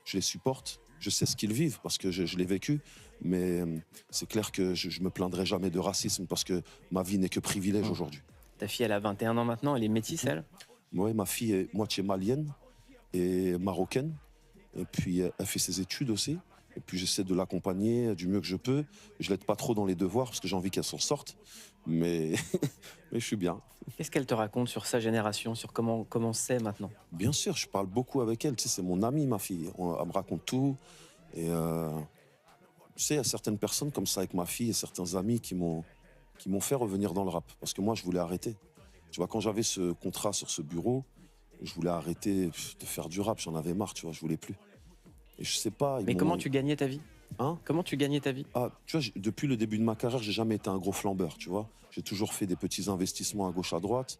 je les supporte. Je sais ce qu'ils vivent parce que je l'ai vécu. Mais c'est clair que je me plaindrai jamais de racisme parce que ma vie n'est que privilège aujourd'hui. Ta fille, elle a 21 ans maintenant, elle est métisse, elle? Ouais, ma fille est moitié malienne et marocaine. Et puis, elle fait ses études aussi. Et puis, j'essaie de l'accompagner du mieux que je peux. Je l'aide pas trop dans les devoirs parce que j'ai envie qu'elle s'en sorte. Mais, mais je suis bien. Qu'est-ce qu'elle te raconte sur sa génération, sur comment c'est maintenant? Bien sûr, je parle beaucoup avec elle. Tu sais, c'est mon amie, ma fille. Elle me raconte tout. Et tu sais, il y a certaines personnes comme ça avec ma fille et certains amis qui m'ont fait revenir dans le rap. Parce que moi, je voulais arrêter. Tu vois, quand j'avais ce contrat sur ce bureau, je voulais arrêter de faire du rap. J'en avais marre, tu vois, je voulais plus. Et je sais pas, ils Mais comment m'ont... tu gagnais ta vie? Hein? Comment tu gagnais ta vie? Ah, tu vois, depuis le début de ma carrière, j'ai jamais été un gros flambeur, tu vois. J'ai toujours fait des petits investissements à gauche, à droite.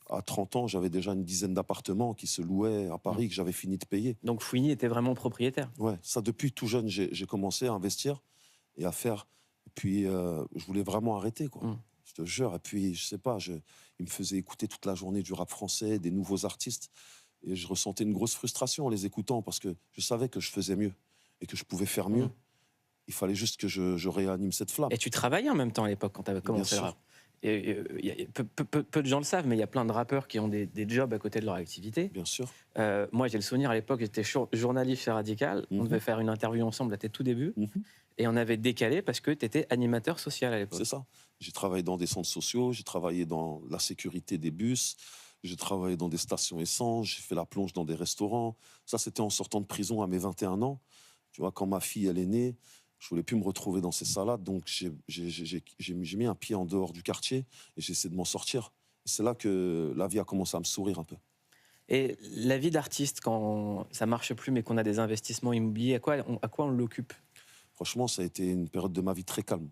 À 30 ans, j'avais déjà une dizaine d'appartements qui se louaient à Paris, que j'avais fini de payer. Donc Fouini était vraiment propriétaire? Ouais, ça, depuis tout jeune, j'ai commencé à investir et à faire. Et puis, je voulais vraiment arrêter, quoi. Je te jure. Et puis, je sais pas, il me faisait écouter toute la journée du rap français, des nouveaux artistes. Et je ressentais une grosse frustration en les écoutant parce que je savais que je faisais mieux et que je pouvais faire mieux. Il fallait juste que je réanime cette flamme. Et tu travaillais en même temps à l'époque quand tu avais commencé le rap? Peu de gens le savent, mais il y a plein de rappeurs qui ont des jobs à côté de leur activité. Bien sûr. Moi, j'ai le souvenir à l'époque, j'étais journaliste chez Radical. On devait faire une interview ensemble à tes tout débuts. Et on avait décalé parce que tu étais animateur social à l'époque. C'est ça. J'ai travaillé dans des centres sociaux, j'ai travaillé dans la sécurité des bus, j'ai travaillé dans des stations essence, j'ai fait la plonge dans des restaurants. Ça, c'était en sortant de prison à mes 21 ans. Tu vois, quand ma fille, elle est née, je voulais plus me retrouver dans ces salades, donc j'ai mis un pied en dehors du quartier et j'ai essayé de m'en sortir. Et c'est là que la vie a commencé à me sourire un peu. Et la vie d'artiste, quand ça marche plus, mais qu'on a des investissements immobiliers, à quoi on l'occupe? Franchement, ça a été une période de ma vie très calme.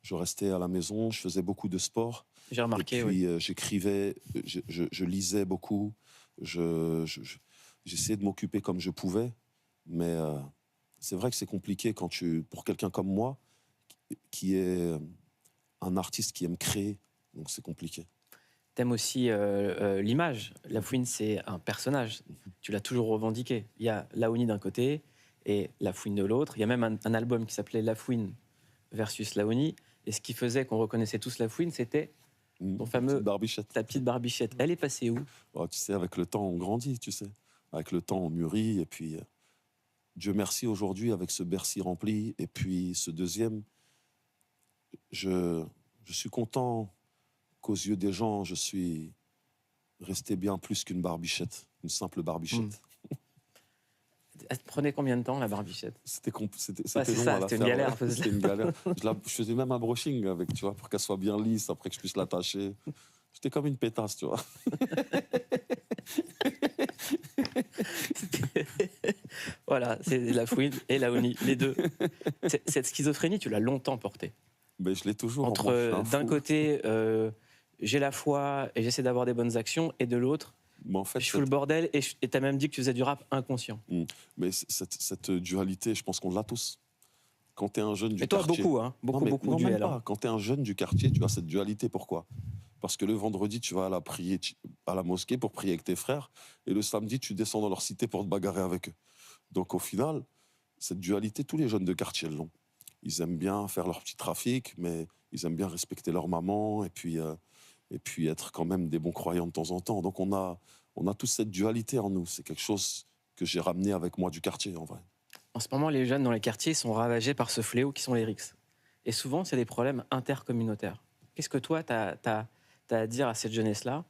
Je restais à la maison, je faisais beaucoup de sport. J'ai remarqué, et puis, j'écrivais, je lisais beaucoup. J'essayais de m'occuper comme je pouvais. Mais c'est vrai que c'est compliqué pour quelqu'un comme moi, qui est un artiste qui aime créer. Donc c'est compliqué. T'aimes aussi l'image. Lafouine, c'est un personnage. Tu l'as toujours revendiqué. Il y a Laouni d'un côté et Lafouine de l'autre. Il y a même un album qui s'appelait Lafouine versus Laouni. Et ce qui faisait qu'on reconnaissait tous Lafouine, c'était ton fameux... Ta petite barbichette. Elle est passée où? Oh, tu sais, avec le temps, on grandit, tu sais. Avec le temps, on mûrit. Et puis, Dieu merci, aujourd'hui, avec ce Bercy rempli. Et puis, ce deuxième, je suis content qu'aux yeux des gens, je suis resté bien plus qu'une barbichette. Une simple barbichette. Elle te prenait combien de temps, la barbichette? C'était long c'était une galère. C'était une galère. Je faisais même un brushing avec, tu vois, pour qu'elle soit bien lisse, après que je puisse l'attacher. J'étais comme une pétasse, tu vois. Voilà, c'est Lafouine et Laouni, les deux. Cette schizophrénie, tu l'as longtemps portée. Mais je l'ai toujours. Entre, d'un côté, j'ai la foi et j'essaie d'avoir des bonnes actions, et de l'autre, en fait, je fous le bordel, et t'as même dit que tu faisais du rap inconscient. Mais cette dualité, je pense qu'on l'a tous. Quand t'es un jeune du quartier... quartier... Et toi, beaucoup, hein. Beaucoup non, du même pas. Quand t'es un jeune du quartier, tu as cette dualité. Pourquoi? Parce que le vendredi, tu vas à la mosquée pour prier avec tes frères, et le samedi, tu descends dans leur cité pour te bagarrer avec eux. Donc au final, cette dualité, tous les jeunes de quartier l'ont. Ils aiment bien faire leur petit trafic, mais ils aiment bien respecter leur maman, et puis être quand même des bons croyants de temps en temps. Donc on a tous cette dualité en nous. C'est quelque chose que j'ai ramené avec moi du quartier, en vrai. En ce moment, les jeunes dans les quartiers sont ravagés par ce fléau qui sont les RICS. Et souvent, c'est des problèmes intercommunautaires. Qu'est-ce que toi, tu as à dire à cette jeunesse-là